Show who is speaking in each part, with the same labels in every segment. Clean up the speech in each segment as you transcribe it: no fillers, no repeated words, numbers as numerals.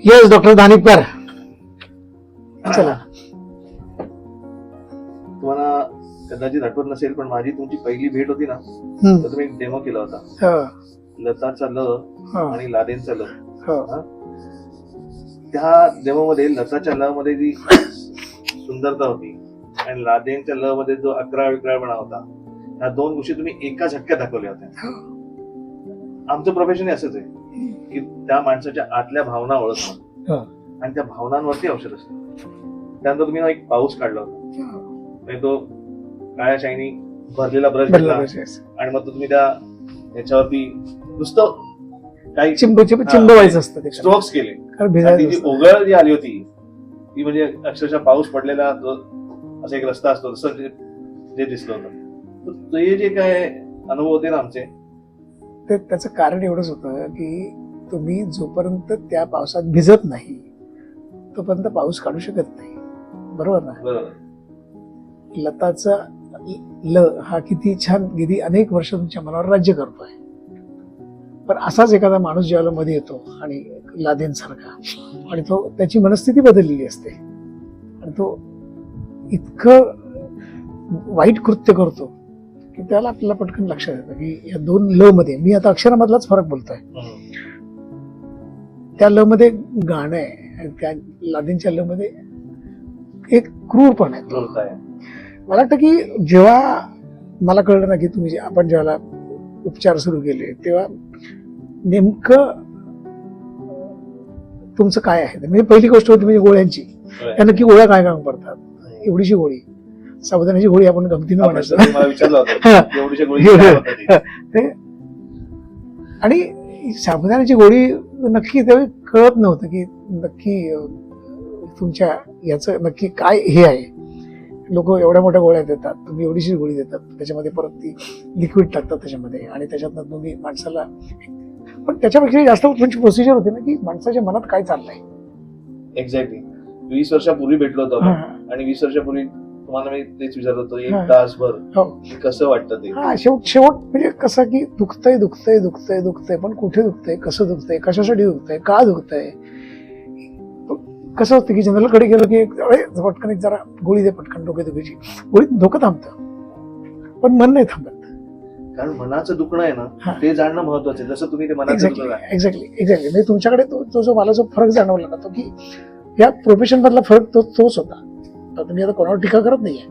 Speaker 1: Yes doctor दानिककर. चला.
Speaker 2: तुम्हाला कदाचित आठवत नसेल पण माझी तुमची पहिली भेट होती ना,
Speaker 1: हम्म.
Speaker 2: तर तुम्ही एक डेमो केला होता.
Speaker 1: हो,
Speaker 2: लताचा ल
Speaker 1: हो,
Speaker 2: आणि लादेनचा ल.
Speaker 1: हो.
Speaker 2: हा? त्या डेमो मध्ये लताच्या ल मध्ये जी सुंदरता होती आणि लादेनच्या ल मध्ये जो अकरा विकराळपणा होता, ह्या दोन गोष्टी तुम्ही एका झटक्यात दाखवल्या होत्या.
Speaker 1: हो.
Speaker 2: आमचं प्रोफेशन असंच आहे की त्या माणसाच्या आतल्या भावना ओळखणं
Speaker 1: हो.
Speaker 2: आणि त्या भावनांवरती औषध असतं. त्यानंतर तुम्ही ना एक पाऊस काढला होता, म्हणजे तो काळ्या शाईनी भरलेला ब्रश
Speaker 1: बदला
Speaker 2: घेतला
Speaker 1: बस.
Speaker 2: आणि मग तो तुम्ही त्या याच्यावरती नुसतं काही
Speaker 1: चिंबवायचं असतं त्याच्यात.
Speaker 2: स्ट्रोक्स केले.
Speaker 1: कारण
Speaker 2: आणि
Speaker 1: भिजायचं
Speaker 2: ती जी
Speaker 1: असतं.
Speaker 2: ओघळ जी आली होती ती म्हणजे अक्षरशः पाऊस पडलेला जो असा एक रस्ता असतो तसं जे दिसलं होतं. तर ते जे काय अनुभव होते ना आमचे,
Speaker 1: ते त्याचं कारण एवढंच होतं की तुम्ही जोपर्यंत त्या पावसात भिजत नाही तोपर्यंत पाऊस काढू शकत नाही. बरोबर ना?
Speaker 2: बरोबर.
Speaker 1: लताचा ल हा किती छान गेली अनेक वर्ष तुमच्या मनावर राज्य करतोय. पण असाच एखादा माणूस ज्यावेळेला मध्ये येतो आणि लादेन सारखा, आणि तो त्याची मनस्थिती बदललेली असते आणि तो इतकं वाईट कृत्य करतो की त्याला आपल्याला पटकन लक्षात येतं की या दोन ल मध्ये, मी आता अक्षरामधलाच फरक बोलतोय, त्या ल मध्ये गाणं आहे आणि त्या लादेनच्या ल मध्ये एक क्रूरपण आहे.
Speaker 2: क्रूरता आहे.
Speaker 1: मला वाटतं की जेव्हा मला कळलं ना की तुम्ही आपण जेव्हा उपचार सुरू केले तेव्हा नेमकं तुमचं काय आहे. म्हणजे पहिली गोष्ट होती म्हणजे गोळ्यांची. त्या नक्की गोळ्या काय काम करतात. एवढीशी गोळी, साबुदाण्याची गोळी आपण गमतीनं म्हणायचो.
Speaker 2: मला विचारलं होतं एवढीशा गोळी काय होतं ते?
Speaker 1: आणि साबुदाण्याची गोळी नक्की त्यावेळी कळत नव्हतं की नक्की तुमच्या याचं नक्की काय हे आहे. लोक एवढ्या मोठ्या गोळ्या देतात, तुम्ही एवढीशी गोळी देतात, त्याच्यामध्ये परत ती लिक्विड टाकतात त्याच्यामध्ये आणि त्याच्यातनं तुम्ही माणसाला, पण त्याच्यापेक्षा जास्त तुमची प्रोसिजर होती ना की माणसाच्या मनात काय चाललंय.
Speaker 2: एक्झॅक्टली. 20 वर्षापूर्वी भेटलो होतो आपण आणि 20 वर्षापूर्वी तुम्हाला मी तेच विचारत होतो एक तासभर कसं वाटतं ते.
Speaker 1: हा, शेवट म्हणजे कसं की दुखतंय दुखतंय दुखतंय दुखतंय, पण कुठे दुखतंय, कसं दुखतंय, कशासाठी दुखतंय, का दुखतंय. कसं होतं की जनरलकडे गेलो की पटकन एक जरा गोळी दे, पटकन डोकेदुखीची गोळी, डोकं थांबतं पण मन नाही थांबत.
Speaker 2: कारण मनाचं दुखणं आहे ना, ते जाणणं महत्वाचं आहे. जसं तुम्ही ते मनाचं दुखणं आहे.
Speaker 1: एक्झॅक्टली म्हणजे तुमच्याकडे तो जो मला जो फरक जाणवला ना तो की या प्रोफेशन मधला फरक तोच होता. आता मी आता कोणावर टीका करत नाहीये,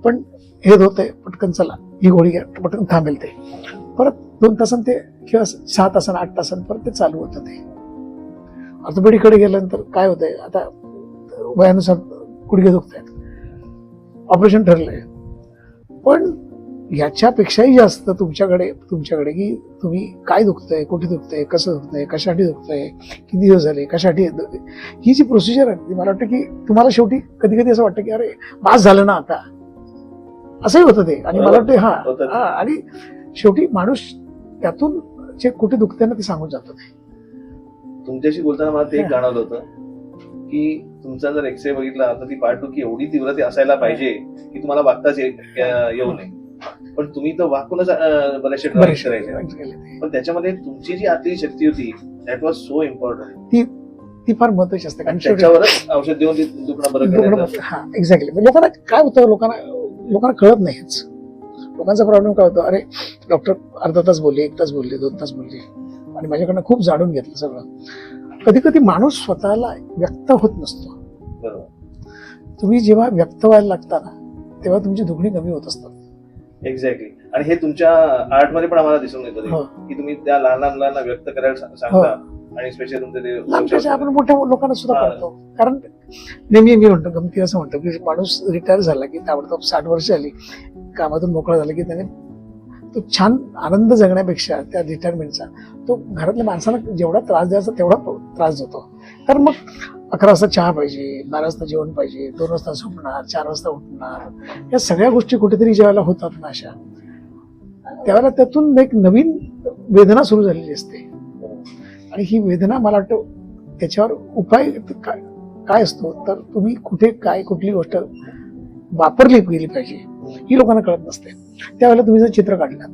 Speaker 1: पण हे होतंय पटकन चला ही गोळी घ्या, पटकन थांबेल ते. परत 2 तासांनी ते किंवा 6 तासांनी 8 तासांनी परत ते चालू होतं. ते ऑर्थोपेडिकडे गेल्यानंतर काय होतंय, आता वयानुसार गुडघे दुखत आहेत, ऑपरेशन ठरलंय, पण याच्यापेक्षाही जास्त तुमच्याकडे की तुम्ही काय दुखतंय, कुठे दुखतंय, कसं दुखतंय, कशासाठी दुखतंय, किती दिवस झाले, कशासाठी, ही जी प्रोसिजर आहे मला वाटतं की तुम्हाला शेवटी कधी कधी असं वाटतं की अरे बास झालं ना आता, असंही होतं ते. आणि मला वाटतं हा आणि शेवटी माणूस त्यातून जे कुठे दुखतंय ना ते सांगून जातो. ते
Speaker 2: तुमच्याशी बोलताना मला ते एक जाणवलं होतं की तुमचा जर एक्सरे बघितला तर ती पार्ट 2 की एवढी तीव्रता असायला पाहिजे की तुम्हाला वागताच येऊ नये, पण तुम्ही तर वाकूनच बरेचसे ड्रॉइंग करायचे. पण त्याच्यामध्ये तुमची जी आतली शक्ती होती दॅट वॉज सो इम्पॉर्टंट.
Speaker 1: ती फार महत्वाची असते. कारण
Speaker 2: त्याच्यावरच औषध देऊन दुखणं बरं करायचं.
Speaker 1: हा, एक्झॅक्टली. लोकांना काय होतं, लोकांना कळत नाहीच. लोकांचा प्रॉब्लेम काय होतो, अरे डॉक्टर अर्धा तास बोलले, 1 तास बोलले, 2 तास बोलले आणि माझ्याकडनं खूप जाणून घेतलं सगळं. कधी कधी माणूस स्वतःला व्यक्त होत नसतो.
Speaker 2: बरोबर.
Speaker 1: तुम्ही जेव्हा व्यक्त व्हायला लागता ना तेव्हा तुमची दुखणी कमी होत असतात.
Speaker 2: एक्झॅक्टली. आणि हे तुमच्या आर्ट मध्ये पण आम्हाला दिसून येतं की तुम्ही त्या लहान मुलांना व्यक्त करायला सांगता आणि स्पेशली तुमचे
Speaker 1: आपण मोठ्या लोकांना सुद्धा करतो. कारण नेहमी मी म्हणतो, गमती असं म्हणतो की माणूस रिटायर झाला की ताबडतोब 60 वर्ष आली, कामातून मोकळा झाला की त्याने तो छान आनंद जगण्यापेक्षा त्या रिटायरमेंटचा तो घरातल्या माणसाला जेवढा त्रास द्यायचा तेवढा त्रास देतो. तर मग 11 वाजता चहा पाहिजे, 12 वाजता जेवण पाहिजे, 2 वाजता झोपणार, 4 वाजता उठणार, या सगळ्या गोष्टी कुठेतरी ज्यावेळेला होतात ना अशा, त्यावेळेला त्यातून एक नवीन वेदना सुरू झालेली असते. आणि ही वेदना मला वाटतं त्याच्यावर उपाय काय असतो, तर तुम्ही कुठे काय कुठली गोष्ट वापरली गेली पाहिजे ही लोकांना कळत नसते. त्यावेळेला तुम्ही जर चित्र काढलात,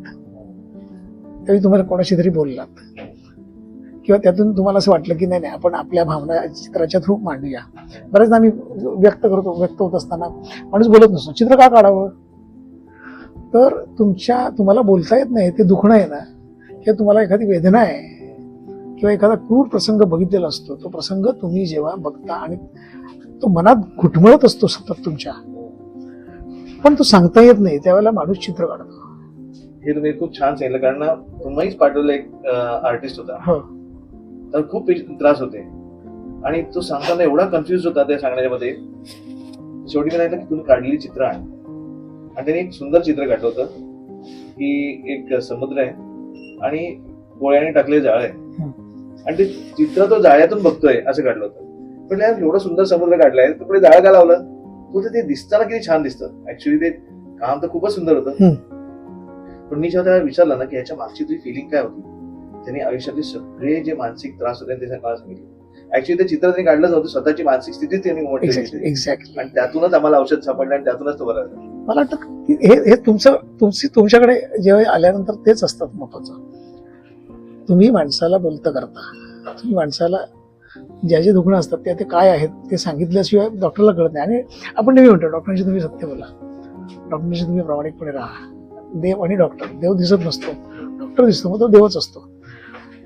Speaker 1: त्यावेळी तुम्हाला कोणाशी तरी बोललात किंवा त्यातून तुम्हाला असं वाटलं की नाही आपण आपल्या भावना चित्राच्या थ्रू मांडूया. बऱ्याचदा आम्ही व्यक्त होत असताना माणूस बोलत नसतो, चित्र का काढावं? तर तुम्हाला बोलता येत नाही, ते दुखणं आहे ना, किंवा तुम्हाला एखादी वेदना आहे किंवा एखादा क्रूर प्रसंग बघितलेला असतो, तो प्रसंग तुम्ही जेव्हा बघता आणि तो मनात घुटमळत असतो सतत तुमच्या, पण तो सांगता येत नाही, त्यावेळेला माणूस चित्र काढतो.
Speaker 2: हे तुम्ही खूप छान सांगितलं, कारण ना तुम्हीच पाठवलं एक आर्टिस्ट होता,
Speaker 1: हो,
Speaker 2: तर खूप त्रास होते आणि तो सांगताना एवढा कन्फ्युज होता त्या सांगण्याच्या मध्ये. शेवटी मी सांगितलं की तुम्ही काढलेली चित्र आहे, आणि त्याने एक सुंदर चित्र काढलं होतं की एक समुद्र आहे आणि पोळ्याने टाकले जाळ आहे, आणि ते चित्र तो जाळ्यातून बघतोय असं काढलं होतं. पण यार एवढं सुंदर समुद्र काढलाय, तर पुढे जाळ का लावलं? तो ते दिसताना किती छान दिसतं. ऍक्च्युली ते काम तर खूपच सुंदर होतं. पण मी जेव्हा त्याला विचारलं ना की याच्या मागची तुझी फिलिंग काय होती, त्यांनी आयुष्यातले सगळे जे मानसिक त्रास होते ते मला सांगितले. ऍक्च्युली ते चित्र त्यांनी काढलं नव्हतं, स्वतःची मानसिक स्थितीच त्यांनी म्हटली,
Speaker 1: एक्झॅक्टली.
Speaker 2: आणि त्यातूनच आम्हाला औषध सापडलं आणि त्यातूनच तो बरा झाला.
Speaker 1: मला वाटतं की हे तुमच्याकडे जेव्हा आल्यानंतर तेच असतात महत्वाचं. तुम्ही माणसाला बोलतं करता, तुम्ही माणसाला ज्या जे दुखणं असतात ते काय आहेत ते सांगितल्याशिवाय डॉक्टरला कळत नाही. आणि आपण नेहमी म्हणतो डॉक्टरांशी तुम्ही सत्य बोला, डॉक्टरांशी तुम्ही प्रामाणिकपणे राहा. देव आणि डॉक्टर, देव दिसत नसतो, डॉक्टर दिसतो, मग तो देवच असतो.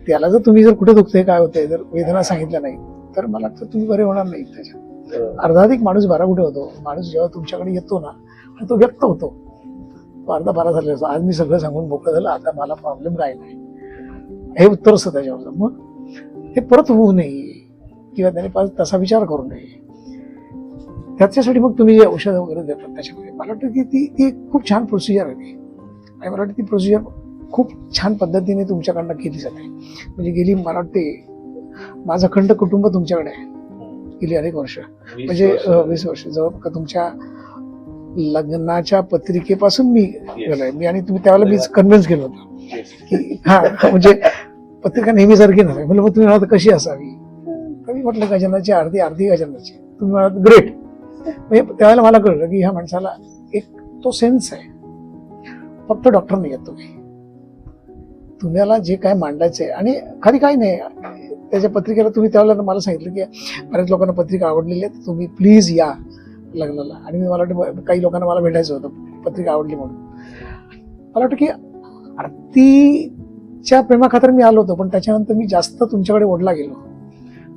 Speaker 1: त्याला जर कुठे दुखतंय काय होतंय, जर वेदना सांगितल्या नाही तर मला वाटतं तुम्ही बरे होणार नाही. त्याच्यात अर्धाधिक माणूस बारा कुठे होतो. माणूस जेव्हा तुमच्याकडे येतो ना, आणि तो व्यक्त होतो, तो अर्धा बारा झालेला असतो. आज मी सगळं सांगून मोकळं झालं, आता मला प्रॉब्लेम काय नाही, हे उत्तर असतं त्याच्यावर. मग हे परत होऊ नये किंवा त्याने तसा विचार करू नये, त्याच्यासाठी मग तुम्ही औषधं वगैरे देतात त्याच्यामध्ये. मला वाटतं की ती खूप छान प्रोसिजर आहे, आणि मला वाटतं ती प्रोसिजर खूप छान पद्धतीने तुमच्याकडनं केली जाते. म्हणजे गेली मला वाटते माझं अखंड कुटुंब तुमच्याकडे आहे गेली अनेक वर्ष, म्हणजे 20 वर्ष जवळ. तुमच्या लग्नाच्या पत्रिकेपासून मी गेलोय मी, आणि तुम्ही त्यावेळेला मी कन्व्हिन्स केलं होतं की हा म्हणजे पत्रिका नेहमी सारखी नव्हे. म्हणलं मग तुम्ही म्हणाल कशी असावी, तर मी म्हटलं गजाननाची अर्धी गजाननाची. तुम्ही म्हणाल ग्रेट. म्हणजे त्यावेळेला मला कळलं की ह्या माणसाला एक तो सेन्स आहे. फक्त डॉक्टर नाही येत तुम्हाला जे काय मांडायचंय, आणि खाली काही नाही त्याच्या पत्रिकेला. तुम्ही त्यावेळेला मला सांगितलं की बऱ्याच लोकांना पत्रिका आवडलेली आहे, तुम्ही प्लीज या लग्नाला. आणि मला वाटतं काही लोकांना मला भेटायचं होतं, पत्रिका आवडली म्हणून. मला वाटतं की आरतीच्या प्रेमाखातर मी आलो होतो, पण त्याच्यानंतर मी जास्त तुमच्याकडे ओढला गेलो.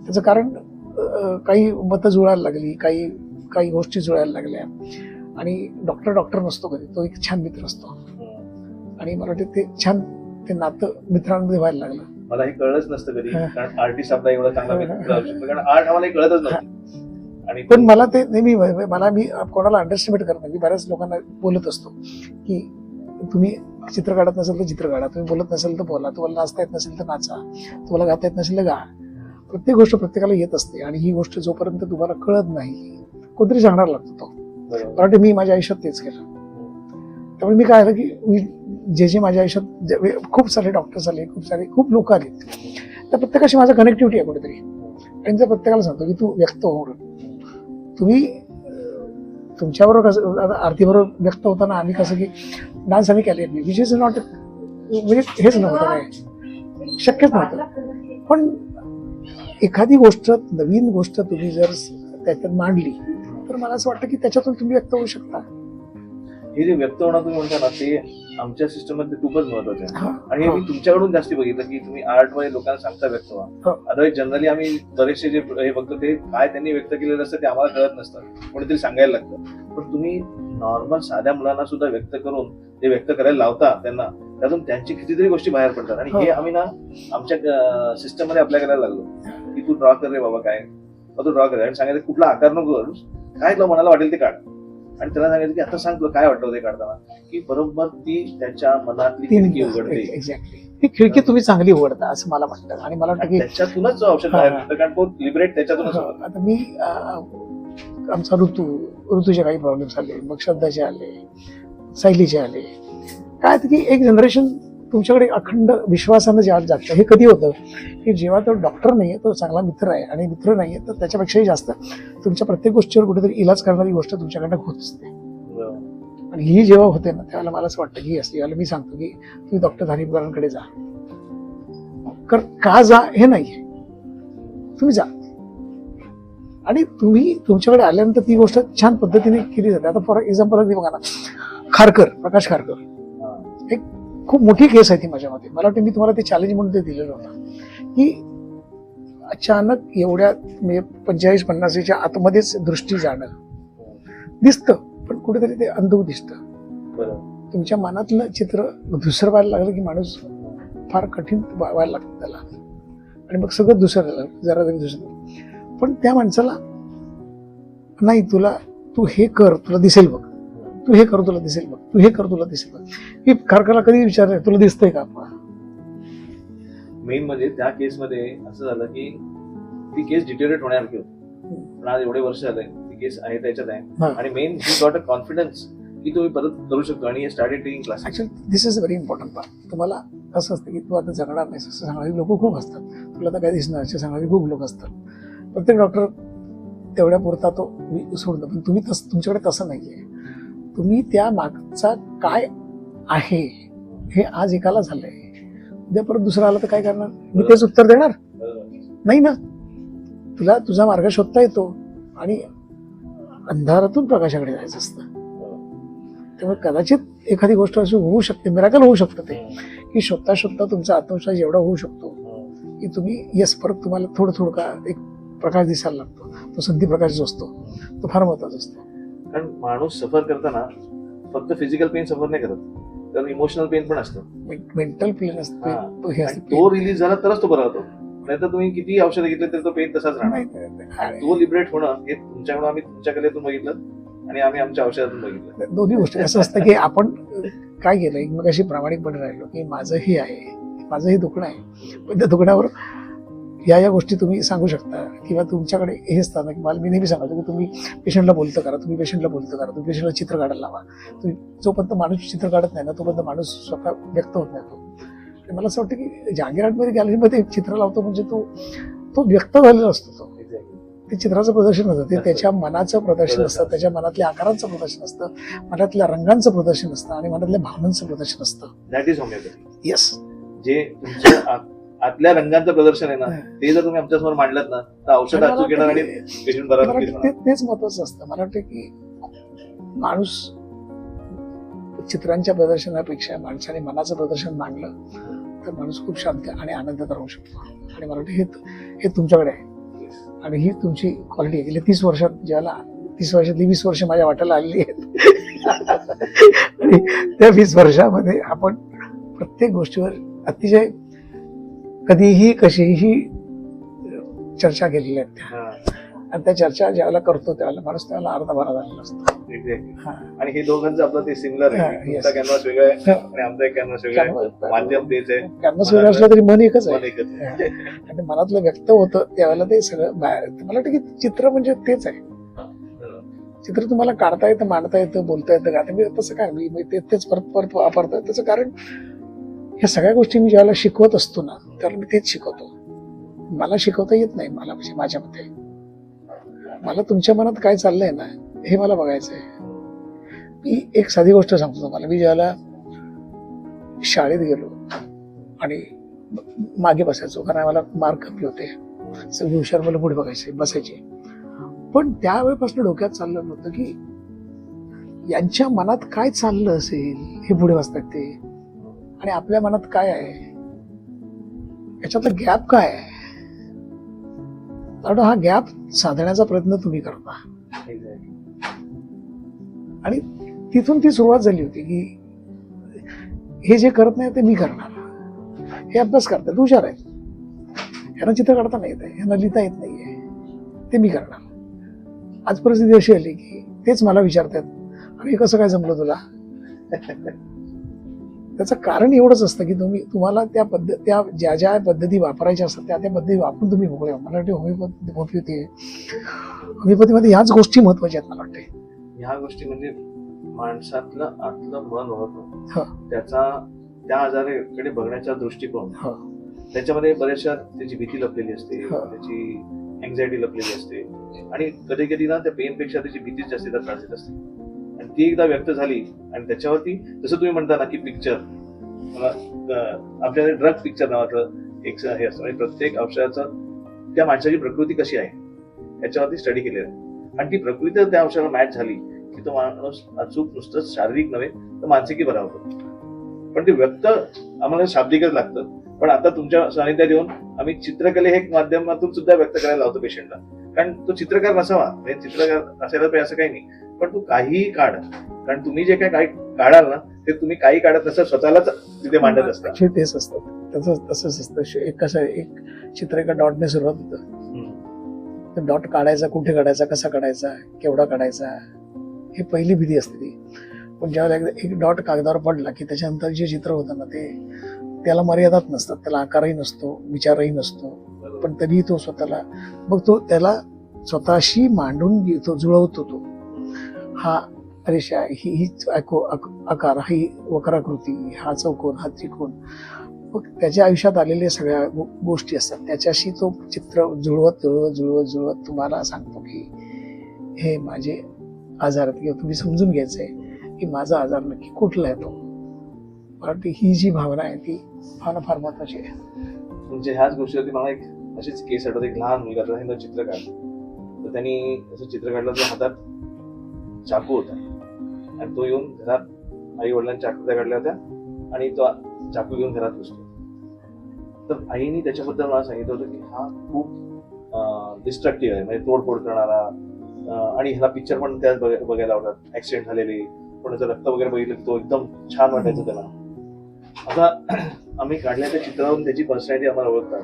Speaker 1: त्याचं कारण काही मतं जुळायला लागली, काही गोष्टी जुळायला लागल्या. आणि डॉक्टर नसतो कधी, तो एक छान मित्र असतो. आणि मला वाटतं ते छान ते नातं मित्रांमध्ये व्हायला लागलं.
Speaker 2: मला हे कळलंच नसतं कधी, कारण आर्टिस्ट आपला एवढा चांगला मित्र असू शकतो, कारण आर्ट आम्हाला कळतच नव्हतं. आणि
Speaker 1: पण मला ते नेहमी मी कोणाला अंडरस्टिमेट करत नाही. मी बऱ्याच लोकांना बोलत असतो की तुम्ही चित्र काढत नसेल तर चित्र काढा, तुम्ही बोलत नसेल तर बोला, तुम्हाला नाचता येत नसेल तर नाचा, तुम्हाला गाता येत नसेल तर गा. प्रत्येक गोष्ट प्रत्येकाला येत असते, आणि ही गोष्ट जोपर्यंत तुम्हाला कळत नाही कोणतरी सांगणार लागतो तो. मला वाटतं मी माझ्या आयुष्यात तेच केलं. त्यामुळे मी काय आलं की मी जे माझ्या आयुष्यात खूप सारे डॉक्टर्स आले, खूप लोक आले, त्या प्रत्येकाशी माझा कनेक्टिव्हिटी आहे कुठेतरी. आणि त्या प्रत्येकाला सांगतो की तू व्यक्त हो. तुम्ही तुमच्याबरोबर कसं आरतीबरोबर व्यक्त होताना आम्ही कसं की डान्स आम्ही केले, विच इज नॉट म्हणजे हेच नव्हतं, काय शक्यच नव्हतं. पण एखादी गोष्ट, नवीन गोष्ट तुम्ही जर त्याच्यात मांडली तर मला असं वाटतं की त्याच्यातून तुम्ही व्यक्त होऊ शकता.
Speaker 2: हे जे व्यक्त होणार तुम्ही म्हणता ना, ते आमच्या सिस्टम मध्ये खूपच महत्वाचं आहे. आणि हे मी तुमच्याकडून जास्ती बघितलं की तुम्ही आर्ट मध्ये लोकांना सांगता व्यक्त व्हा. अदरवाईज जनरली आम्ही बरेचसे जे हे बघतो ते काय त्यांनी व्यक्त केलेलं असतं ते आम्हाला कळत नसतं, कोणीतरी सांगायला लागतं. पण तुम्ही नॉर्मल साध्या मुलांना सुद्धा व्यक्त करून ते व्यक्त करायला लावता त्यांना, त्यातून त्यांची कितीतरी गोष्टी बाहेर पडतात. आणि हे आम्ही ना आमच्या सिस्टम मध्ये अप्लाय करायला लागलो की तू ड्रॉ कर रे बाबा, काय तू ड्रॉ कर, आणि सांगायचं कुठला आकार नको करूस, काय तुला मनाला वाटेल ते काढ. आणि त्याला सांगायचं की आता सांग तुला काय वाटतं ते काढताना, की बरोबर ती त्याच्या मनातली खिडकी उघडते.
Speaker 1: एक्झॅक्टली, ती खिडकी तुम्ही चांगली उघडता असं मला वाटतं. आणि मला वाटतं की
Speaker 2: त्याच्यातूनच औषध बाहेर पडतं, कारण तो लिबरेट त्याच्यातूनच.
Speaker 1: आता मी आमचा ऋतूचे काही प्रॉब्लेम्स आले, मग श्रद्धाचे आले, सायलीचे आले. काय की एक जनरेशन तुमच्याकडे अखंड विश्वासानं जेव्हा जातं. हे कधी होतं की जेव्हा तो डॉक्टर नाहीये, तो चांगला मित्र आहे, आणि मित्र नाहीये तर त्याच्यापेक्षाही जास्त तुमच्या प्रत्येक गोष्टीवर कुठेतरी इलाज करणारी गोष्ट तुमच्याकडनं होत असते. आणि ही जेव्हा होते ना त्यावेळेला मला असं वाटतं की असं मी सांगतो की तुम्ही डॉक्टर धारीकरांकडे जा. का जा हे नाहीये, तुम्ही जा. आणि तुम्ही तुमच्याकडे आल्यानंतर ती गोष्ट छान पद्धतीने केली जाते. आता फॉर एक्झाम्पल अगदी बघा ना, खारकर, प्रकाश खारकर एक खूप मोठी केस आहे ती माझ्या मते. मला वाटतं मी तुम्हाला ते चॅलेंज म्हणून ते दिलेलं होतं की अचानक एवढ्या 45-50च्या आतमध्येच दृष्टी जाणं दिसतं, पण कुठेतरी ते अंधुक दिसतं. तुमच्या मनातलं चित्र दुसरं व्हायला लागलं की माणूस फार कठीण व्हायला लागतं त्याला, आणि मग सगळं दुसरं जरा तरी दुसरं. पण त्या माणसाला नाही, तू हे कर, तुला दिसेल बघ, तू हे कर, तुला दिसेल बघ, तू हे कर, तुला दिसेल बघ. मी खारकरला कधी विचारलं तुला दिसतंय का?
Speaker 2: मेन म्हणजे त्या केसमध्ये असं झालं की ती केस डिटेरिएट होण्यासारखी होती, पण आज एवढे वर्ष झाले ती केस आहे त्याच्यात आहे. आणि main he got a confidence की तुम्ही परत करू शकतो, आणि हे started taking classes.
Speaker 1: Actually this is very important part. तुम्हाला कसं असतं की तू आता जगणार नाहीस असं सांगणारी लोक खूप असतात, तुला आता काय दिसणार असे सांगणारी खूप लोक असतात. प्रत्येक डॉक्टर तेवढ्या पुरता तो सोडतो, पण तुम्ही तुमच्याकडे तसं नाहीये. तुम्ही त्या मागचा काय आहे हे आज एकाला झालंय, उद्या परत दुसरं आलं तर काय करणार? मी तेच उत्तर देणार नाही ना. तुला तुझा मार्ग शोधता येतो, आणि अंधारातून प्रकाशाकडे जायचं असतं. त्यामुळे कदाचित एखादी गोष्ट अशी होऊ शकते, मिराकल होऊ शकतं ते, की शोधता शोधता तुमचा आत्मविश्वास एवढा होऊ शकतो की तुम्ही येस परत तुम्हाला थोडं का एक प्रकाश दिसायला लागतो. तो संधी प्रकाश जो असतो तो फार महत्वाचा असतो.
Speaker 2: कारण माणूस सफर करताना फक्त फिजिकल पेन सफर नाही करत, तर इमोशनल पेन पण असतं,
Speaker 1: मेंटल पेन असते,
Speaker 2: तो रिलीज झाला तरच तो बरा होतो. नाहीतर तुम्ही किती औषधं घेतले तरी तो पेन तसाच राहणार. तो लिबरेट होणं हे तुमच्याकडून आम्ही तुमच्या कलेतून बघितलं, आणि आम्ही आमच्या औषधातून बघितलं.
Speaker 1: दोन्ही गोष्टी. असं असतं की आपण काय केलं, मग अशी प्रामाणिकपणे राहिलो की माझं हे आहे, माझं हे दुखणं आहे, पण त्या दुखण्यावर या गोष्टी तुम्ही सांगू शकता, किंवा तुमच्याकडे हे असतं की मला मी नेहमी सांगायचो की तुम्ही पेशंटला बोलतं करा, तुम्ही पेशंटला चित्र काढायला लावा. तुम्ही जोपर्यंत माणूस चित्र काढत नाही ना तोपर्यंत माणूस स्वतः व्यक्त होत नाही. आणि मला असं वाटतं की जहांगीर आर्ट मध्ये गॅलरीमध्ये चित्र लावतो म्हणजे तो व्यक्त झालेला असतो. ते चित्राचं प्रदर्शन असतं, ते त्याच्या मनाचं प्रदर्शन असतं, त्याच्या मनातल्या आकारांचं प्रदर्शन असतं, मनातल्या रंगांचं प्रदर्शन असतं, आणि मनातल्या भावनांचं प्रदर्शन असतं.
Speaker 2: That is homeopathy.
Speaker 1: येस.
Speaker 2: जे तुमच्या आतल्या रंगांचं प्रदर्शन आहे ना, ते जर तुम्ही आमच्यासमोर मांडलं ना तर औषध अचूक घेणार आणि पेशंट बरा होणार.
Speaker 1: तेच महत्वाचं असतं. मला वाटतं की माणूस चित्रांच्या प्रदर्शनापेक्षा माणसाने मनाचं प्रदर्शन मांडलं तर माणूस खूप शांत आणि आनंदात राहू शकतो. आणि मला वाटतं हे तुमच्याकडे आहे, आणि ही तुमची क्वालिटी आहे. गेल्या 30 वर्षात, ज्याला 30 वर्षातली 20 वर्ष माझ्या वाट्याला आलेली आहेत, आणि त्या 20 वर्षामध्ये आपण प्रत्येक गोष्टीवर अतिशय कधीही कशीही चर्चा केलेल्या आहेत. आणि त्या चर्चा ज्यावेळेला करतो त्यावेळेला माणूस त्याला अर्धा भरा झालेला असतो.
Speaker 2: आणि हे दोघांचं आपलं ते सिमिलर आहे. तुमचा कॅनव्हास वेगळा आहे आणि आमचा एक कॅनव्हास वेगळा आहे. माध्यम तेच आहे,
Speaker 1: कॅनव्हास वेगळा असला तरी मन एकच आहे. आणि मनातलं व्यक्त होतं त्यावेळेला ते सगळं बाहेर. मला वाटतं की चित्र म्हणजे तेच आहे. चित्र तुम्हाला काढता येतं, मांडता येतं, बोलता येतं, गाता येतं. तसं काय मी तेच परत वापरतोय. त्याचं कारण ह्या सगळ्या गोष्टी मी ज्यावेळेला शिकवत असतो ना त्यावेळेला मी तेच शिकवतो. मला शिकवता येत नाही, मला म्हणजे माझ्या मते मला तुमच्या मनात काय चाललंय ना हे मला बघायचं आहे. मी एक साधी गोष्ट सांगतो तुम्हाला. मी ज्याला शाळेत गेलो आणि मागे बसायचो, कारण मला मार्क कमी होते, सगळी हुशार मला पुढे बसायचे. पण त्यावेळेपासून डोक्यात चाललं नव्हतं की यांच्या मनात काय चाललं असेल, हे पुढे बसतात ते, आणि आपल्या मनात काय आहे, याच्यातला गॅप काय आहे. हा गॅप साधण्याचा प्रयत्न तुम्ही करता. आणि तिथून ती सुरुवात झाली होती की हे जे करत नाही ते मी करणार. हे अभ्यास करतात, हुशार आहेत, यांना चित्र काढता नाही येत आहे, यांना लिहिता येत नाहीये, ते मी करणार. आज परिस्थिती अशी आली की तेच मला विचारतात, अरे कसं काय जमलं तुला? त्याचं कारण एवढंच असतं की तुम्हाला त्या ज्या पद्धती वापरायच्या असतात त्या पद्धती वापरून तुम्ही मोकळे. मला वाटते होमिओपॅथीमध्ये ह्याच गोष्टी महत्वाच्या आहेत. मला वाटते
Speaker 2: ह्या गोष्टी म्हणजे माणसातलं आतलं मन ओळखणं, त्या आजाराकडे बघण्याचा दृष्टिकोन, त्याच्यामध्ये बऱ्याचशा त्याची भीती लपलेली असते, त्याची अँझायटी लपलेली असते, आणि कधी कधी ना त्या पेनपेक्षा त्याची भीतीच जास्त त्रास देत असते. आणि ती एकदा व्यक्त झाली आणि त्याच्यावरती जसं तुम्ही म्हणता ना की पिक्चर, आपल्याकडे ड्रग पिक्चर नावाचं एक हे असतं म्हणजे प्रत्येक औषधाचं त्या माणसाची प्रकृती कशी आहे याच्यावरती स्टडी केलेलं आहे आणि ती प्रकृती त्या औषधाला मॅच झाली की तो माणूस अचूक नुसतं शारीरिक नव्हे तर मानसिकही बरा होतो. पण ते व्यक्त आम्हाला शाब्दिकच लागतं. पण आता तुमच्या सानिध्यात येऊन आम्ही चित्रकले हे माध्यमातून सुद्धा व्यक्त करायला लावतो पेशंटला. कारण तो चित्रकार नसावा म्हणजे चित्रकार असायला पाहिजे असं काही नाही, पण तू काहीही काढ. कारण तुम्ही जे काही काढाल ना ते तुम्ही काही काढत नसता स्वतःलाच तिथे मांडत असता.
Speaker 1: Actually तेच असतं, तसंच असतं. एक चित्र एका डॉटने सुरुवात होतं. तर डॉट काढायचा, कुठे काढायचा, कसा काढायचा, केवढा काढायचा, ही पहिली भीती असते ती. पण ज्यावेळेला एक डॉट कागदावर पडला की त्याच्यानंतर जे चित्र होतं ना ते त्याला मर्यादाच नसतात, त्याला आकारही नसतो, विचारही नसतो, पण तरीही तो स्वतःला मग तो त्याला स्वतःशी मांडून घेतो, जुळवतो तो. हा रेषा, हीच आकार, ही वक्राकृती, हा चौकोन, हा त्रिकोण, मग त्याच्या आयुष्यात आलेल्या सगळ्या गोष्टी असतात त्याच्याशी तो चित्र जुळवत जुळवत जुळवत जुळवत तुम्हाला सांगतो की हे माझे आजार आहेत किंवा तुम्ही समजून घ्यायचंय की माझा आजार नक्की कुठला आहे तो. मला वाटतं ही जी भावना आहे ती भावना फार महत्वाची आहे.
Speaker 2: म्हणजे ह्याच गोष्टीवरती मला एक अशीच केस आठवत. एक लहान मुलगा त्याने चित्र काढलं तर त्यांनी असं चित्र काढलं तर हातात चाकू होता आणि तो येऊन घरात आई वडिलांच्या आकृत्या काढल्या होत्या आणि तो चाकू घेऊन घरात घुसतो. तर आईने त्याच्याबद्दल मला सांगितलं होतं की हा खूप डिस्ट्रक्टिव्ह आहे, म्हणजे तोडफोड करणारा आणि ह्याला पिक्चर पण त्याच बघायला आवडतात, ऍक्सिडेंट झालेले, कोणाचं रक्त वगैरे बघितलं की तो एकदम छान वाटायचं त्याला. आता आम्ही काढल्या त्या चित्रावरून त्याची पर्सनॅलिटी आम्हाला ओळखतात.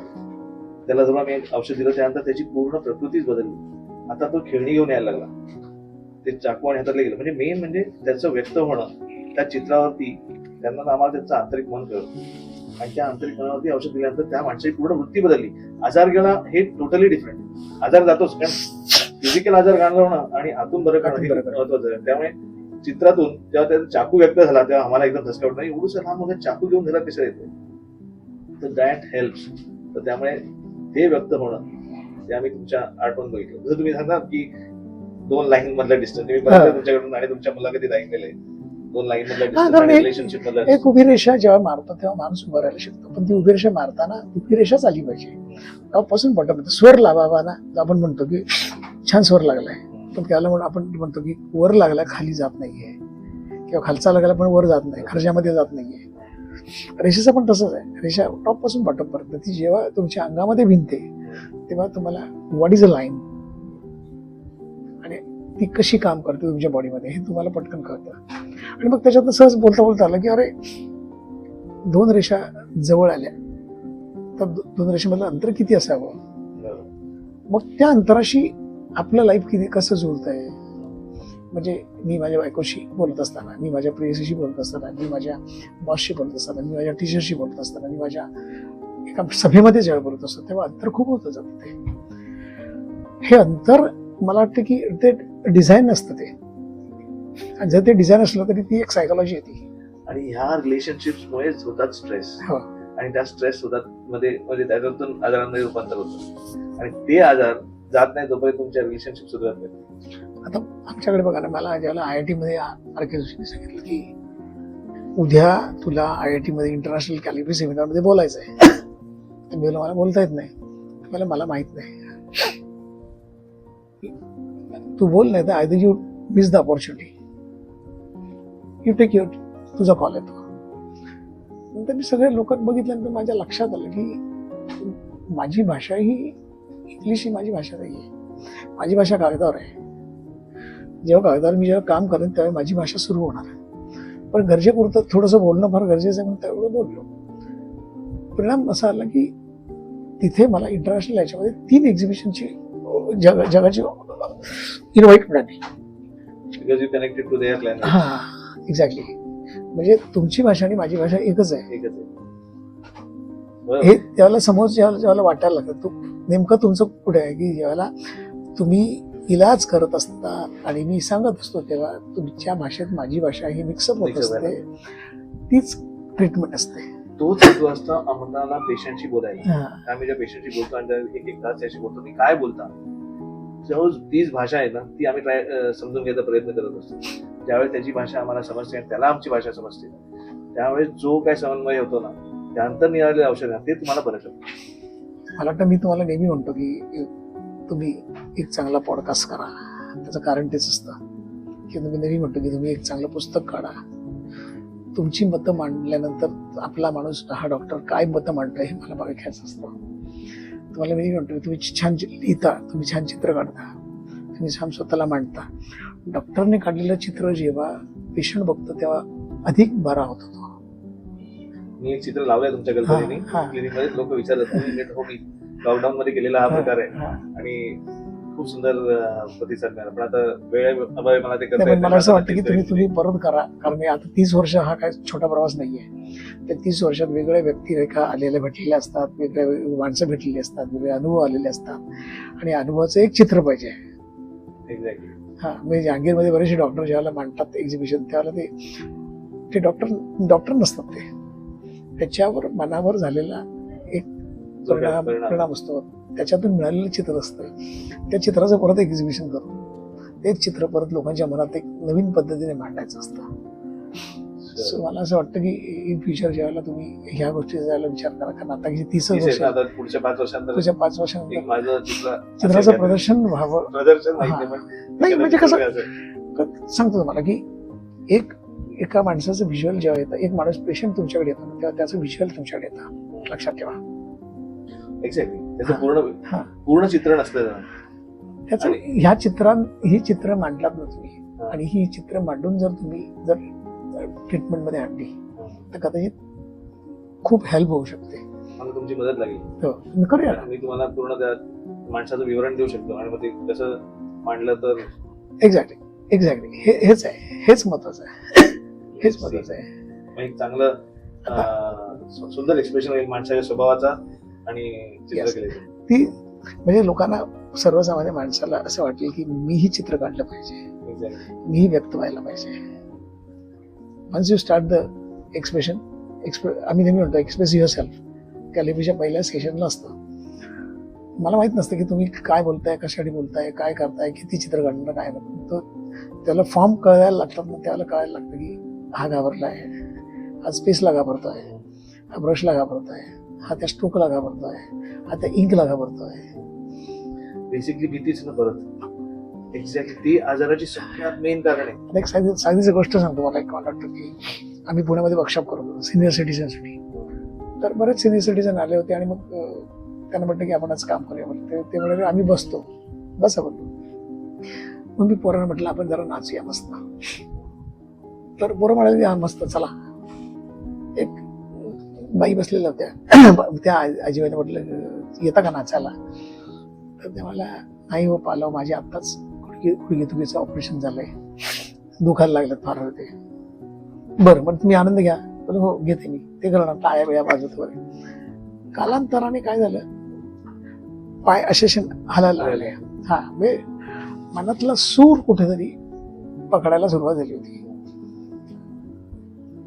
Speaker 2: त्याला जेव्हा आम्ही औषध दिलं त्यानंतर त्याची पूर्ण प्रकृतीच बदलली. आता तो खेळणी घेऊन यायला लागला, ते चाकू आणि हातातले गेलं. म्हणजे मेन म्हणजे त्याचं व्यक्त होणं त्या चित्रावरती त्यांना आम्हाला त्यांचं आंतरिक मन कळतं आणि त्या आंतरिक मनावरती औषध दिल्यानंतर त्या माणसाची पूर्ण वृत्ती बदलली. आजार गेला हे टोटली डिफरंट. आजार जातोच, कारण फिजिकल आजार घालवणं आणि आतून बरं करणं हे महत्वाचं आहे. त्यामुळे चित्रातून जेव्हा त्याचा चाकू व्यक्त झाला तेव्हा आम्हाला एकदम धसका वाटला, एवढं लहान मुलं चाकू घेऊन घरात कसं येतो, तर दॅट हेल्प्स. तर त्यामुळे ते व्यक्त होणं ते आम्ही तुमच्या आठवण बघितलं. जसं तुम्ही सांगा की 2 लाईन मधला डिस्टन्स मी तुमच्याकडून आणि तुमच्या मुलाखतीत ऐकलेलं आहे. 2 लाईन मधला डिस्टन्स रिलेशनशिप मधला
Speaker 1: एक उभी रेषा जेव्हा मारतो तेव्हा माणूस उभा राहायला शिकतो. पण ती उभी रेषा मारताना उभी रेषाच आली पाहिजे. तेव्हापासून बॉटम स्वर लावावा ना, आपण म्हणतो की छान स्वर लागलाय, पण त्याला म्हणून आपण म्हणतो की वर लागला खाली जात नाहीये किंवा खालचा लागला पण वर जात नाही, खर्जामध्ये जात नाहीये. रेषेचं पण तसंच आहे. रेषा टॉप पासून बॉटम पर्यंत ती जेव्हा तुमच्या अंगामध्ये भिनते तेव्हा तुम्हाला व्हॉट इज अ लाईन आणि ती कशी काम करते तुमच्या बॉडीमध्ये हे तुम्हाला पटकन कळतं. आणि मग त्याच्यातनं सहज बोलता बोलता आलं की अरे 2 रेषा जवळ आल्या तर 2 रेषेमधलं अंतर किती असावं, मग त्या अंतराशी आपलं लाईफ किती कसं जुळत आहे. म्हणजे मी माझ्या बायकोशी बोलत असताना, मी माझ्या प्रेयसीशी बोलत असताना, मी माझ्या बॉसशी बोलत असताना, मी माझ्या टीचरशी बोलत असताना, मी माझ्या एका सभेमध्ये जेव्हा बोलत असतो तेव्हा अंतर खूप होतं जातं. ते हे अंतर मला वाटतं की ते डिझाईन नसतं ते, आणि जर ते डिझाईन असलं तरी ती एक सायकोलॉजी येते.
Speaker 2: आणि ह्या रिलेशनशिप्स मुळेच होतात स्ट्रेस, आणि त्या स्ट्रेस होतात मध्ये म्हणजे त्याच्यातून आजारांमध्ये रूपांतर होतं आणि ते आजार जात नाही जोपर्यंत तुमच्या रिलेशनशिप सुधारत नाही.
Speaker 1: आता आमच्याकडे बघा ना, मला ज्यावेळेला IIT मध्ये आर.के. जोशीने सांगितलं की उद्या तुला IIT मध्ये इंटरनॅशनल कॅलिब्री सेमिनार मध्ये बोलायचं आहे, तर मी मला बोलता येत नाही, मला माहित नाही. तू बोल नाही तर either you miss the opportunity, you take your, तुझा कॉल येतो. नंतर मी सगळ्या लोकांना बघितल्यानंतर माझ्या लक्षात आलं की माझी भाषा ही इंग्लिश ही माझी भाषा नाही आहे. माझी भाषा कागदावर आहे. जेव्हा कागदावर मी जेव्हा काम करेन तेव्हा माझी भाषा सुरू होणार. पण गरजेपुरतं थोडंसं बोलणं फार गरजेचं आहे म्हणून तेवढं बोललो. परिणाम असा आला की तिथे मला इंटरनॅशनल याच्यामध्ये 3 एक्झिबिशनची जगाची इन्व्हाइट मिळाली.
Speaker 2: Because you connected to their language.
Speaker 1: हा, एक्झॅक्टली. म्हणजे तुमची भाषा आणि माझी भाषा एकच आहे. हे त्यावेळेला समोर ज्यावेळेला वाटायला लागतं तू नेमकं तुमचं कुठे आहे, की ज्यावेळेला तुम्ही इलाज करत असता आणि मी सांगत असतो तेव्हा तुमच्या भाषेत माझी भाषा ही मिक्सअप होत असते, तीच ट्रीटमेंट असते.
Speaker 2: तोच हेतू असतो आम्हाला पेशंटशी बोलायला. आम्ही ज्या पेशंटशी बोलतो आणि एक तास त्याशी बोलतो, मी काय बोलता जवळ तीच भाषा आहे ना, ती आम्ही समजून घ्यायचा प्रयत्न करत असतो. ज्यावेळेस त्याची भाषा आम्हाला समजते आणि त्याला आमची भाषा समजते त्यावेळेस जो काय समन्वय होतो ना त्यानंतर निघालेले औषध आहे ते तुम्हाला बरं करतात.
Speaker 1: मला वाटतं मी तुम्हाला नेहमी म्हणतो की तुम्ही एक चांगला पॉडकास्ट करा. त्याचं कारण तेच असतं की तुम्ही नेहमी म्हणतो की तुम्ही एक चांगलं पुस्तक काढा. तुमची मतं मांडल्यानंतर आपला माणूस हा डॉक्टर काय मतं मांडतोय हे मला बघायचं असतं. तुम्हाला मी म्हणतो तुम्ही छान लिहिता, तुम्ही छान चित्र काढता, तुम्ही छान स्वतःला मांडता. डॉक्टरने काढलेलं चित्र जेव्हा पेशंट बघतो तेव्हा अधिक बरा होतो तो.
Speaker 2: मी एक चित्र लावलंय तुमच्या कल्पनेने क्लिनिकमध्ये. लोक विचारतात हो मी लॉकडाऊन मध्ये केलेला हा प्रकार आहे आणि खूप सुंदर प्रतिसाद मिळाला. पण आता वेळ अभावी मला ते करता येत
Speaker 1: मला असं वाटतं की तुम्ही परत करा. कारण आता 30 वर्ष हा काय छोटा प्रवास नाहीये. त्या 30 वर्षात वेगळ्या व्यक्तिरेखा आलेल्या भेटलेल्या असतात, वेगळ्या माणसं भेटलेली असतात, वेगळे अनुभव आलेले असतात आणि अनुभवाचं एक चित्र पाहिजे.
Speaker 2: एक्झॅक्टली.
Speaker 1: हा म्हणजे जहांगीरमध्ये बरेचसे डॉक्टर ज्यावेळेला मांडतात एक्झिबिशन त्यावेळेला ते डॉक्टर नसतात. ते त्याच्यावर मनावर झालेला एक परिणाम असतो, त्याच्यातून मिळालेलं चित्र असतं. त्या चित्राचं परत एक्झिबिशन करून तेच चित्र परत लोकांच्या मनात एक नवीन पद्धतीने मांडायचं असतं. सो मला असं वाटतं की इन फ्युचर ज्यावेळेला तुम्ही ह्या गोष्टी जायला विचार करा. कारण आता 30 वर्ष
Speaker 2: पुढच्या 5 वर्षांनंतर
Speaker 1: चित्राचं प्रदर्शन व्हावं. नाही म्हणजे कसं सांगतो तुम्हाला की एका माणसाचं व्हिज्युअल जेव्हा येतं, एक माणूस पेशंट तुमच्याकडे येतो तेव्हा त्याचं व्हिज्युअल तुमच्याकडे येतं. लक्षात ठेवा.
Speaker 2: एक्झॅक्टली. त्याचं पूर्ण चित्र नसतं
Speaker 1: त्याचं. ही चित्र मांडलात ना तुम्ही आणि ही चित्र मांडून जर तुम्ही ट्रीटमेंटमध्ये आणली तर कदाचित खूप हेल्प होऊ शकते.
Speaker 2: मला तुमची मदत लागेल.
Speaker 1: करूया.
Speaker 2: मी तुम्हाला पूर्ण त्या माणसाचं विवरण देऊ शकतो आणि मग ते कसं मांडलं तर.
Speaker 1: एक्झॅक्टली हेच आहे. हेच महत्वाचं आहे.
Speaker 2: एक चांगलं सुंदर एक्सप्रेशन होईल माणसाच्या स्वभावाचा आणि चित्र केले
Speaker 1: ती म्हणजे लोकांना, सर्वसामान्य माणसाला असं वाटेल की मीही चित्र काढलं पाहिजे, मीही व्यक्त व्हायला पाहिजे. Once you start the expression, आम्ही नेहमी म्हणतो एक्सप्रेस युअर सेल्फ. कॅलिपीच्या पहिल्या सेशनला असतं. मला माहित नसतं की तुम्ही काय बोलताय, कशासाठी बोलताय, काय करताय, किती चित्र काढणार, काय नाही. त्याला फॉर्म कळायला लागतात ना, त्याला कळायला लागतं की हा घाबरलाय, हा स्पेसला घाबरतोय, हा ब्रशला घाबरतोय, हा त्या स्ट्रोकला घाबरतोय, हा त्या इंकला घाबरतोय.
Speaker 2: बेसिकली भीतीच ना परत. एक्झॅक्टली ती आजाराची सगळ्यात मेन कारण आहे.
Speaker 1: एक साधीची गोष्ट सांगतो. मला एक वाटतं की आम्ही पुण्यामध्ये वर्कशॉप करतो सिनियर सिटीजनसाठी. तर बरेच सिनियर सिटीजन आले होते आणि मग त्यांना म्हटलं की आपण आज काम करूया. ते म्हणाले आम्ही बसा बोललो. मग मी पोरांना म्हटलं आपण जरा नाचूया मस्त. तर पोरं म्हणाले हा मस्त चला. एक बाई बसलेल्या होत्या. त्या आजीबाईने म्हटलं येता का नाचायला. तर ते मला नाही हो पालव, माझे आत्ताच गुडघेदुखीचं ऑपरेशन झालंय, दुखायला लागलं फार होते. बरं मग तुम्ही आनंद घ्या. पण हो घेते मी. ते करणार टाळ्या बिळ्या वाजवत वगैरे. कालांतराने काय झालं, पाय असे हलायला लागले. हा म्हणजे मनातला सूर कुठेतरी पकडायला सुरुवात झाली होती.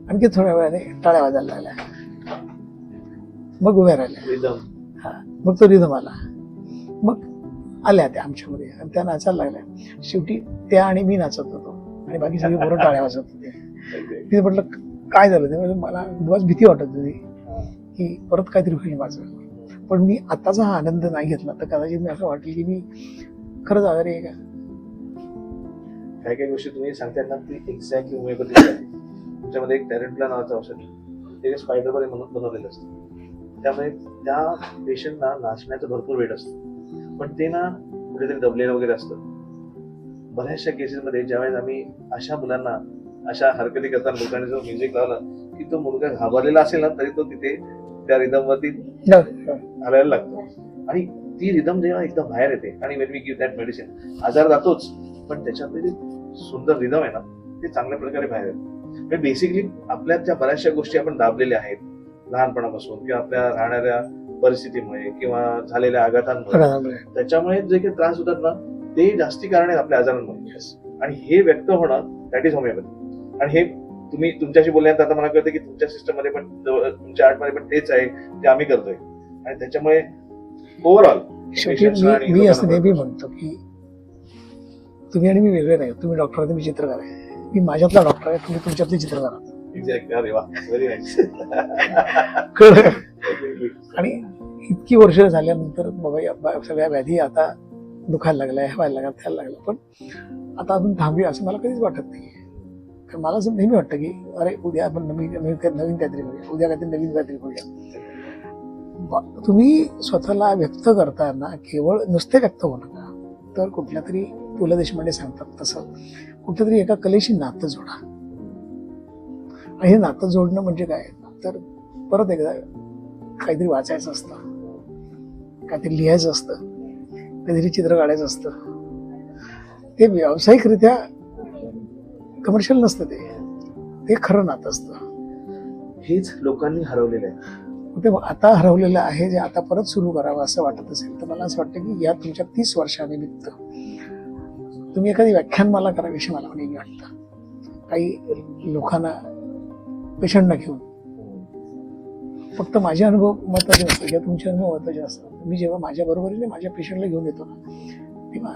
Speaker 1: आणखी थोड्या वेळाने टाळ्या वाजायला लागल्या. मग उभ्या राहिल्या. हा मग तो रिदम आला. मग आल्या त्या आमच्यामध्ये आणि त्या नाचायला लागल्या. शेवटी त्या आणि मी नाचत होतो आणि बाकी सगळी पोरं टाळ्या वाजत होते. तिथे म्हटलं काय झालं. ते मला बस भीती वाटत होती की परत काहीतरी होईल माझं. पण मी आताचा हा आनंद नाही घेतला तर कदाचित मी असं वाटेल की मी खरंच आजारी आहे का.
Speaker 2: काही काही गोष्टी तुम्ही सांगताय ना ती एक्झॅक्टली होमिओपॅथी आहे. तुमच्यामध्ये एक टॅरेंटला नावाचं औषध ते स्पायडर मध्ये बनवलेलं असतं. त्यामुळे त्या पेशंटला नाचण्याचं भरपूर वेळ असतं. पण ते ना कुठेतरी दबलेलं वगैरे असतं. बऱ्याचशा केसेसमध्ये ज्यावेळेस आम्ही अशा मुलांना अशा हरकती करताना लोकांनी जर म्युझिक लावलं की तो मुलगा घाबरलेला असेल ना तरी तो तिथे त्या रिदम वरती हलायला लागतो. आणि ती रिदम जेव्हा एकदम बाहेर येते आणि when we give that medicine आजार जातोच पण त्याच्यातले जे सुंदर रिदम आहे ना ते चांगल्या प्रकारे बाहेर येते. बेसिकली आपल्यात ज्या बऱ्याचशा गोष्टी आपण दाबलेल्या आहेत लहानपणापासून किंवा आपल्या राहणाऱ्या परिस्थितीमुळे किंवा झालेल्या आघातांमुळे त्याच्यामुळे जे काही त्रास होतात ना ते जास्ती कारण आहेत आपल्या आजारांमुळे. आणि हे व्यक्त होणं दॅट इज होमिओपॅथी. आणि हे तुम्ही तुमच्याशी बोलल्यानंतर आता मला कळतं की तुमच्या सिस्टम मध्ये पण तुमच्या आर्टमध्ये पण तेच आहे ते आम्ही करतोय. आणि त्याच्यामुळे ओव्हरऑल
Speaker 1: मी असं नेहमी म्हणतो की तुम्ही आणि मी वेगळे नाही. तुम्ही डॉक्टर आहे, तुम्ही चित्रकार आहे. मी माझ्यातला डॉक्टर आहे, तुम्ही तुमच्यातले चित्रकार आहात.
Speaker 2: एक्झॅक्ट. अरे वा, व्हेरी नाईस.
Speaker 1: कळलं. आणि इतकी वर्ष झाल्यानंतर बाबा सगळ्या व्याधी आता दुखायला लागल्या, व्हायला लागल्या, खायला लागल्या, पण आता अजून थांबवी असं मला कधीच वाटत नाही. कारण मला असं नेहमी वाटतं की अरे उद्या आपण नवीन काहीतरी करूया, उद्या काहीतरी नवीन काहीतरी करूया. तुम्ही स्वतःला व्यक्त करताना केवळ नुसते व्यक्त होऊ नका, तर कुठल्या तरी पु ल देशपांडे सांगतात तसं कुठल्या तरी एका कलेशी नातं जोडा. आणि हे नातं जोडणं म्हणजे काय, तर परत एकदा काहीतरी वाचायचं असतं, काहीतरी लिहायचं असतं, काहीतरी चित्र काढायचं असतं. ते व्यावसायिकरित्या कमर्शियल नसतं, ते खरं नातं असतं.
Speaker 2: हेच लोकांनी हरवलेलं आहे.
Speaker 1: ते आता हरवलेलं आहे, जे आता परत सुरू करावं असं वाटत असेल तर मला असं वाटतं की या तुमच्या 30 वर्षानिमित्त तुम्ही एखादी व्याख्यानमाला करावीशी मला नेहमी वाटतं. काही लोकांना पेशंटना घेऊन. फक्त माझे अनुभव महत्वाचे नसतात किंवा तुमचे अनुभव महत्वाचे नसतात. मी जेव्हा माझ्या बरोबरीने माझ्या पेशंटला घेऊन येतो ना, तेव्हा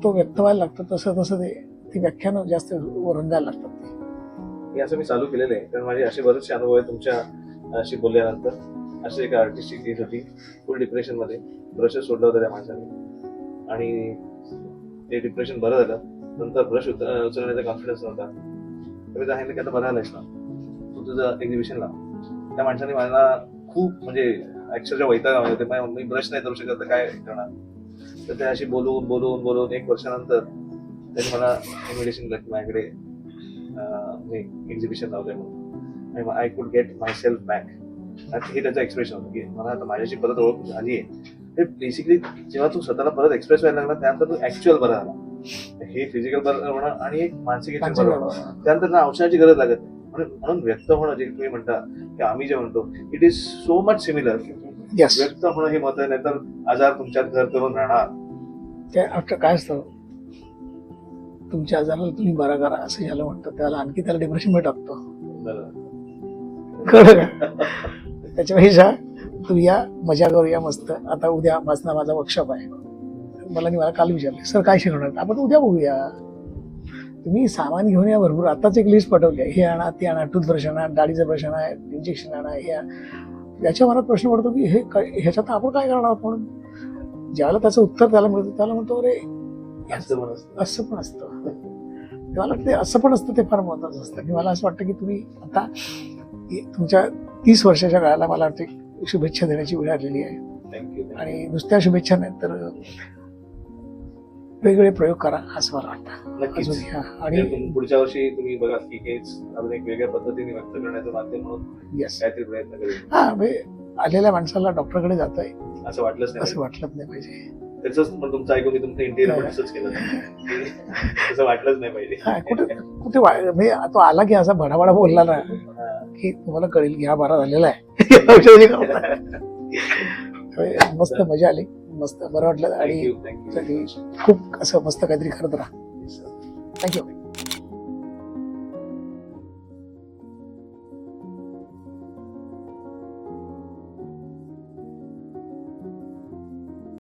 Speaker 1: तो व्यक्त व्हायला लागतो. तसं ती व्याख्यानं जास्त रंगायला लागतात.
Speaker 2: हे असं मी चालू केलेलं आहे, कारण माझे असे बरेचसे अनुभव आहे तुमच्याशी बोलल्यानंतर. अशी एक आर्टिस्टची केस होती, फुल डिप्रेशन मध्ये, ब्रशच सोडलं होतं त्या माणसाने, आणि ते डिप्रेशन बरं झालं. नंतर ब्रश उचलण्याचा कॉन्फिडन्स नव्हता. तर मी सांगितलं की आता बरं आलायस ना, तू तुझं एक्झिबिशन लाव. त्या माणसाने मला खूप म्हणजे अक्षरशः वैतागले होते. मी ब्रश नाही करू शकत तर काय करणार. तर ते अशी बोलून 1 वर्षानंतर त्यांनी मला इन्व्हिटेशन दिलं की माझ्याकडे मी एक्झिबिशन लावलंय म्हणून. I could get my self back. हे त्याचं एक्सप्रेशन होतं की मला आता माझ्याशी परत ओळख झाली आहे. बेसिकली जेव्हा तू स्वतःला परत एक्सप्रेस व्हायला लागला त्यानंतर तू ऍक्च्युअल बरा झाला. हे फिजिकल बरं होणं आणि एक मानसिक बरं होणं, त्यानंतर ना औषधाची गरज लागत. म्हणून व्यक्त होणं, जे तुम्ही म्हणता की आम्ही जे म्हणतो, it is so much similar. व्यक्त होणं हे महत्त्वाचं, नाही तर आजार तुमच्यात घर करून राहणार.
Speaker 1: ते आता काय असतं, तुमच्या आजाराला तुम्ही बरा करा असं ज्याला म्हणतं त्याला आणखी त्याला डिप्रेशन मध्ये टाकतो. कळलं का? त्याच्यापेक्षा तुम्ही या मजा करूया मस्त. आता उद्या माझा वर्कशॉप आहे. मला काल विचारलं सर काय शिकवणार, आपण उद्या बघूया. तुम्ही सामान घेऊन या भरपूर. आताच एक लिस्ट पाठवली आहे, हे आणा ते आणा, टूथब्रश आणा, दाढीचं ब्रश आणा, इंजेक्शन आणा, हे याच्या मनात प्रश्न पडतो की हे ह्याच्यात आपण काय करणार. म्हणून ज्यावेळेला त्याचं उत्तर त्याला मिळतं त्याला म्हणतो अरे असं पण असतं. मला वाटतं असं पण असतं, ते फार महत्वाचं असतं. आणि मला असं वाटतं की तुम्ही आता तुमच्या 30 वर्षाच्या काळाला मला वाटतं शुभेच्छा देण्याची वेळ आलेली आहे. आणि नुसत्या शुभेच्छा नाही तर वेगवेगळे प्रयोग करा असं मला वाटतं.
Speaker 2: आणि पुढच्या वर्षी तुम्ही बघा की हेच अजून एक वेगळ्या पद्धतीने व्यक्त करण्याचं माध्यम म्हणून काहीतरी प्रयत्न करेल.
Speaker 1: म्हणजे आलेल्या माणसाला डॉक्टरकडे जातोय
Speaker 2: असं वाटलंच
Speaker 1: नाही पाहिजे.
Speaker 2: त्याच पण तुमचं ऐकून मी तुमचं इंटेरियर असंच केलं, असं वाटलंच नाही पाहिजे.
Speaker 1: कुठे म्हणजे तो आला की असा भडाभडा बोलला ना की तुम्हाला कळेल की हा बरा झालेला आहे. मस्त मजा आली, मस्त बरं वाटलं. आणि खूप असं मस्त काहीतरी करत राहा. थँक्यू.